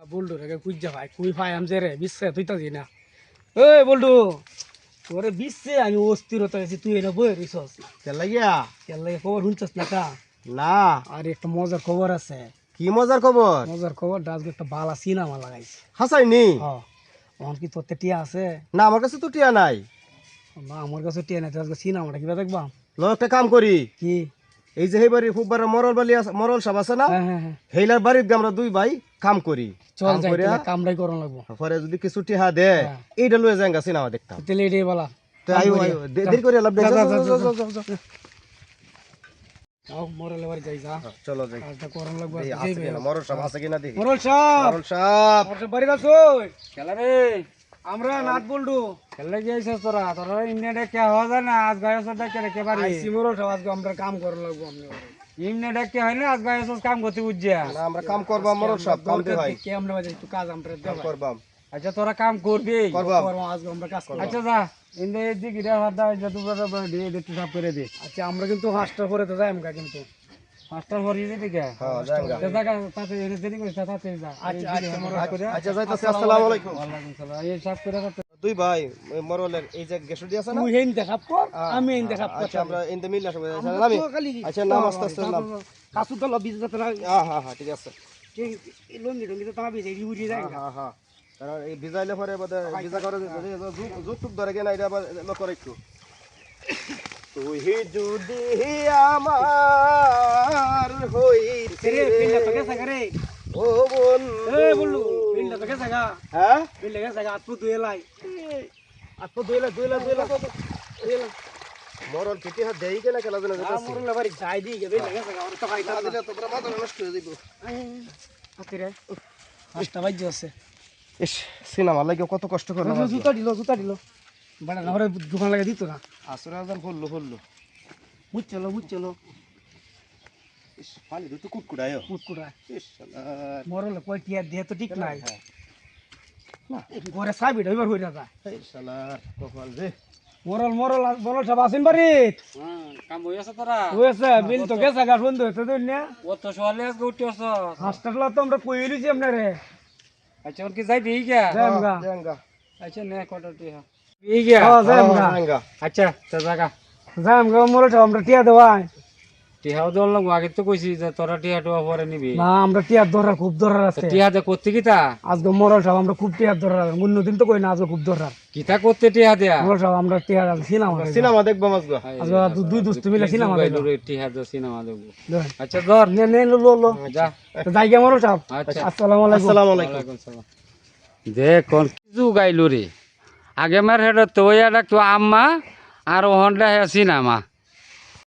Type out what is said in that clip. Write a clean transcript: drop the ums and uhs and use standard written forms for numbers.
বল্ডু রে কুইজা ভাই কুই ভাই আম যে রে বিশ্বে তুই তো না ওই বল্ডু তোরে বিশ্বে আমি অস্থিরতা আছি তুই এনে বই রইছস কেন লাগিয়া কেন লাগে খবর শুনছস না কা না আর একটা মজার খবর আছে কি মজার খবর মজার খবর আজকে একটা বালা সিনেমা লাগাইছে হাসাইনি হ্যাঁ অন কি তোর টিয়া আছে না আমার কাছে তো টিয়া নাই না আমার কাছে টিয়া নাই আজকে সিনেমাটা কিবা দেখবা লো একটা কাম করি কি এই যে হেবারি খুব বড় মরল বালি আছে মরল সব আছে না হ্যাঁ হ্যাঁ হ্যাঁ হেইলার বাড়িত আমরা দুই ভাই কাম করি চল কাম যাই করিয়া তাহলে কামড়াই করন লাগবো পরে যদি কিছু টিহা দে হ্যাঁ। এইটা লয়ে যাঙ্গা সিনেমা দেখতাম তাহলে এটাই বলা তো আইও আইও দেরি করে লাভ যা, যা, যা, যাও যা, যাও যাও যাও মরলে বাড়ি যাই যা চলো যাই কাজটা করন লাগবো এই আজকে আছে যাইবে। কিনা মরল সব আছে কিনা দেখি মরল সাহেব মরল সাহেব মরল বাড়ি আছো খেলা রে আমরা নাট বল্ডু খেললে গিয়েছিস তোরা তোরা ইমনেটে কে হওয়া যায় না আজ গায়ে সব দেখে রেখে পারি আইসি মরল সাহেব আজকে আমরা কাম করন লাগবো আপনি ইমনেটে কে হয় না আজ গায়ে সব কাম করতে বুঝছিয়া না আমরা কাম করবা মরল সব কাম দে ভাই কে আমরা বাজে একটু কাজ আমরা দেব করবাম আচ্ছা তোরা কাম করবি করবাম করবো আজকে আমরা কাজ করব আচ্ছা যা ইন্দে দিক রে হাত দাও যে তোরা দিয়ে একটু সাফ করে দে আচ্ছা আমরা কিন্তু হাসটা করে তো যাই আমরা কিন্তু মাস্টার ভরিয়ে দে ঠিক আছে হ্যাঁ যাঙ্গা জায়গা তাতে এনে দেরি করে তাতে যা আচ্ছা আচ্ছা মরল করে আচ্ছা যাইতাছি আসসালামু আলাইকুম ওয়ালাইকুম সালাম এই সাফ করে দে দুই ভাই ওই মরলের এই যে গেসুডি আছে না তুই হেন দেখাব কর আমি হেন দেখাব কর আচ্ছা আমরা ইনতে মিল আসবে আমি আচ্ছা নাম আস্তে আস্তে নাম কাসু তো লবি যেতে না হ্যাঁ হ্যাঁ ঠিক আছে এই লঙ্গি টঙ্গি তো তাবি যাই উড়ি যায় হ্যাঁ হ্যাঁ কারণ এই ভিজাইলে পরে বোধ ভিজা করে জুক টুক ধরে কিনা এটা আবার লক্ষ্য রাখতো তুই যদি আমার হইতে রে পিন্ডা তো গেছে রে ও বন্ধু এই বললু পিন্ডা তো গেছে গা হ্যাঁ পিন্ডা গেছে গা আত্ম দুয়েলাই আত্ম দুয়েলা মরল পিটি হাত দেই কেনা খেলা দিলে মরল বাড়ি যাই দি গে পিন্ডা গেছে গা ওর তো খাইতা দিলে তোমরা মাথা নষ্ট হয়ে যাইব আতি রে আস্তা বাজ্য আছে ইস সিনেমা লাগে কত কষ্ট করে জুতা দিল বড় না ওরে দোকান লাগা দিত না আসরে আজান হল্লো মুচ চলো ইস পানি দুটো কুটকুড়ায় কুটকুড়া ইস শালা মরল কই টিয়া দেহ তো ঠিক নাই হ্যাঁ না ঘরে সাবি ঢইবার হইরা যা এই শালা কপাল রে মরল সব আসেন বাড়িত হ্যাঁ কাম হই আছে তোরা হয়েছে বিল তো গেছে গা বন্ধ হইতে তুই না ও তো সওয়ালে আজকে উঠছস হাসপাতাল তো আমরা কইলিছি আপনারে আচ্ছা ওর কি যাই দিই গা যামগা জাঙ্গা আচ্ছা নে কতটি হ্যাঁ এই গা যামগা জাঙ্গা আচ্ছা তো জায়গা মরল সব আমরা টিয়া দেওয়াই টিহাও দল লাগবো আগে তো কইছি যে তোরা টিহাটো পরে নিবি না আমরা টিয়ার দরকার খুব দরকার আছে টিহাতে করতে কিতা আজকে মরল সব আমরা খুব টিয়ার দরকার আছে অন্যদিন তো কই না আজকে খুব দরকার কিতা করতে টিহা দেয়া মরল সব আমরা টিয়ার সিনেমা সিনেমা দেখবো মাসগো আজকে দুই দোস্ত মিলে সিনেমা দেখব টিহা দে সিনেমা দেখবো ধর। আচ্ছা ধর নে নে লো লো যা তো যাই গে মরল সব আচ্ছা আসসালামু আলাইকুম আসসালামু আলাইকুম ওয়ালাইকুম সালাম দেখ কোন কিছু গাইলো রে আগে মার হেড তো ওই একটা তো আম্মা আর ওহনটা হে সিনেমা